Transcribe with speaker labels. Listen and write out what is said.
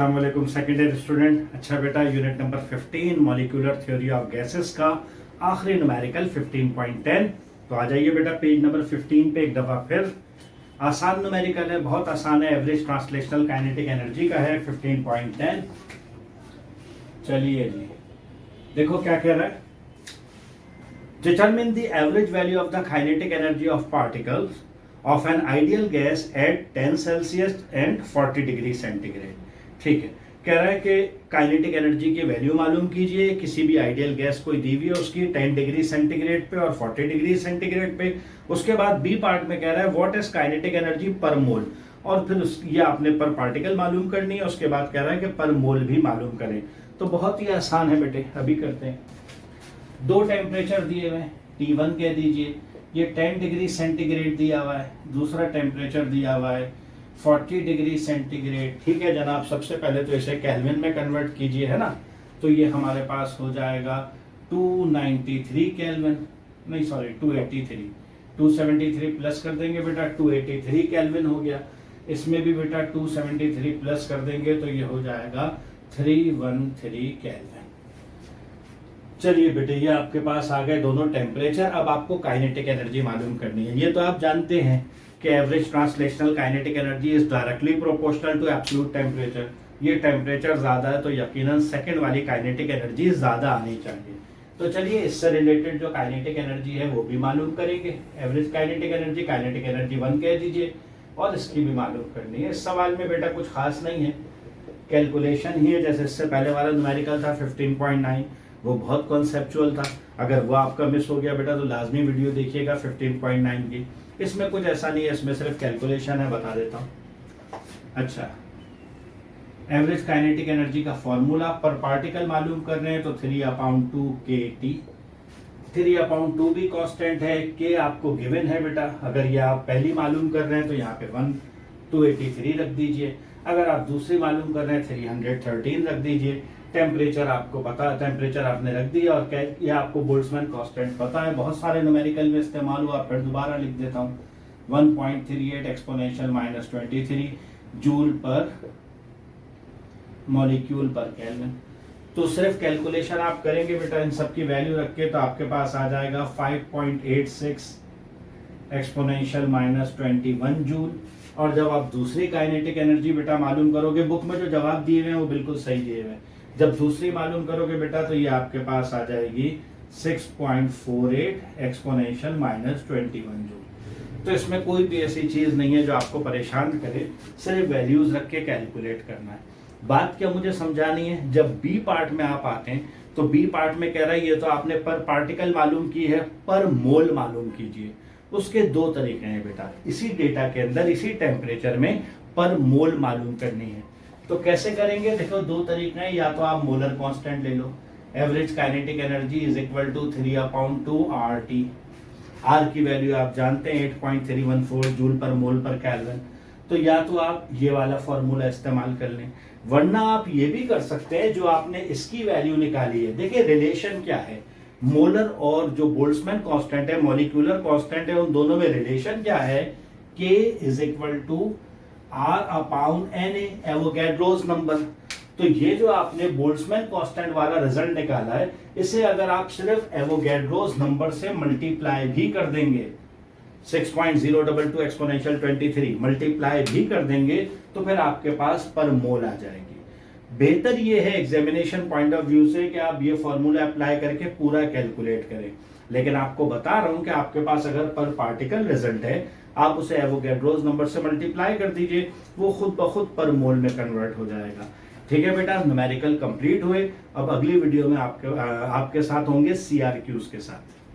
Speaker 1: अस्सलामुअलैकुम second year student. अच्छा बेटा, unit number 15 molecular theory of gases का आखिरी न्यूमेरिकल 15.10। तो आ जाइए बेटा पेज नंबर 15 पे एक दफ़ा फिर। आसान न्यूमेरिकल है, बहुत आसान है, एवरेज ट्रांसलेशनल काइनेटिक एनर्जी का है 15.10। चलिए जी, देखो क्या कह रहा है। Determine the average value of the kinetic energy of particles of an ideal gas at 10 Celsius and 40 degree centigrade. ठीक है, कह रहा है कि काइनेटिक एनर्जी की वैल्यू मालूम कीजिए किसी भी आइडियल गैस कोई दी हुई है उसकी 10 डिग्री सेंटीग्रेड पे और 40 डिग्री सेंटीग्रेड पे। उसके बाद बी पार्ट में कह रहा है व्हाट इज काइनेटिक एनर्जी पर मोल, और फिर ये आपने पर पार्टिकल मालूम करनी है। उसके बाद कह रहा है कि पर मोल भी मालूम करें। तो बहुत ही आसान है बेटे, अभी करते हैं। दो टेम्परेचर दिए हुए हैं, T1 कह दीजिए, ये 10 डिग्री सेंटीग्रेड दिया हुआ है, दूसरा टेम्परेचर दिया हुआ है 40 डिग्री सेंटीग्रेड। ठीक है जनाब, सबसे पहले तो इसे केल्विन में कन्वर्ट कीजिए, है ना। तो ये हमारे पास हो जाएगा 293 केल्विन, नहीं सॉरी 283, 273 प्लस कर देंगे बेटा 283 केल्विन हो गया। इसमें भी बेटा 273 प्लस कर देंगे तो ये हो जाएगा 313 केल्विन। चलिए बेटे, ये आपके पास आ गए दोनों टेम्परेचर। अब आपको काइनेटिक एनर्जी मालूम करनी है। ये तो आप जानते हैं कि average translational kinetic energy is directly proportional to absolute temperature. ये टेम्परेचर ज्यादा है तो यकीनन सेकंड वाली काइनेटिक एनर्जी ज्यादा आनी चाहिए। तो चलिए इससे रिलेटेड जो काइनेटिक एनर्जी है वो भी मालूम करेंगे। एवरेज काइनेटिक एनर्जी 1 कह दीजिए, और इसकी भी मालूम करनी है। इस सवाल में बेटा कुछ खास नहीं है, कैलकुलेशन ही है। जैसे इससे पहले वाला न्यूमेरिकल था 15.9, वो बहुत कॉन्सेप्चुअल था। अगर वो आपका मिस हो गया बेटा तो लाजमी वीडियो देखिएगा 15.9 की। इसमें कुछ ऐसा नहीं है, इसमें सिर्फ कैलकुलेशन है, बता देता हूँ। अच्छा, एवरेज काइनेटिक एनर्जी का फॉर्मूला पर पार्टिकल मालूम कर रहे हैं तो 3/2 kT। 3/2 भी कांस्टेंट है, के आपको गिवन है बेटा। अगर ये आप पहली मालूम कर रहे हैं तो यहाँ पे 283 रख दीजिए। अगर आप दूसरी मालूम कर रहे हैं 313 रख दीजिए। टेम्परेचर आपको पता है, टेम्परेचर आपने रख दिया, और ये आपको बोल्ट्जमैन कांस्टेंट पता है, बहुत सारे न्यूमेरिकल में इस्तेमाल हुआ। फिर दोबारा लिख देता हूँ 1.38 एक्सपोनेंशियल -23 जूल पर मॉलिक्यूल पर केल्विन। तो सिर्फ कैलकुलेशन आप करेंगे बेटा इन सब की वैल्यू रख के, तो आपके पास आ जाएगा 5.86 एक्सपोनेंशियल -21 जूल। और जब आप दूसरी काइनेटिक एनर्जी बेटा मालूम करोगे, बुक में जो जवाब दिए हुए हैं वो बिल्कुल सही दिए हुए हैं। जब दूसरी मालूम करोगे बेटा तो ये आपके पास आ जाएगी 6.48 एक्सपोनेंशियल -21 जूल। तो इसमें कोई भी ऐसी चीज नहीं है जो आपको परेशान करे, सिर्फ वैल्यूज रख के कैलकुलेट करना है। बात क्या मुझे समझानी है, जब बी पार्ट में आप आते हैं तो बी पार्ट में कह रहा है ये तो आपने पर पार्टिकल मालूम की है, पर मोल मालूम कीजिए। उसके दो तरीके हैं बेटा, इसी डेटा के अंदर इसी टेम्परेचर में पर मोल मालूम करनी है। तो कैसे करेंगे, देखो दो तरीके हैं। या तो आप मोलर कांस्टेंट ले लो, average kinetic energy is equal to 3/2 RT। R की वैल्यू आप जानते हैं 8.314 जूल पर मोल पर केल्विन। तो या तो आप ये वाला फॉर्मूला इस्तेमाल कर लें, वरना आप ये भी कर सकते हैं जो आपने इसकी वैल्यू निकाली है। देखिए रिलेशन क्या है, मोलर और जो बोल्ट्जमैन कांस्टेंट है, मॉलिक्यूलर कांस्टेंट है, उन दोनों में रिलेशन क्या है, K is equal to R/Na, Avogadro's number. तो ये जो आपने बोल्ट्जमैन कांस्टेंट वाला रिजल्ट निकाला है, इसे अगर आप सिर्फ एवोगैड्रोस नंबर से मल्टीप्लाई भी कर देंगे, 6.022 एक्सपोनेंशियल 23 मल्टीप्लाई भी कर देंगे तो फिर आपके पास पर मोल आ जाएगी। बेहतर ये है एग्जामिनेशन पॉइंट ऑफ व्यू से कि आप ये फॉर्मूला अप्लाई करके पूरा कैलकुलेट करें। लेकिन आपको बता रहा हूं कि आपके पास अगर पर पार्टिकल रिजल्ट है, आप उसे एवोगैड्रोस नंबर से मल्टीप्लाई कर दीजिए, वो खुद ब खुद पर मोल में कन्वर्ट हो जाएगा। ठीक है बेटा, न्यूमेरिकल कंप्लीट हुए। अब अगली वीडियो में आपके साथ होंगे CRQs के साथ।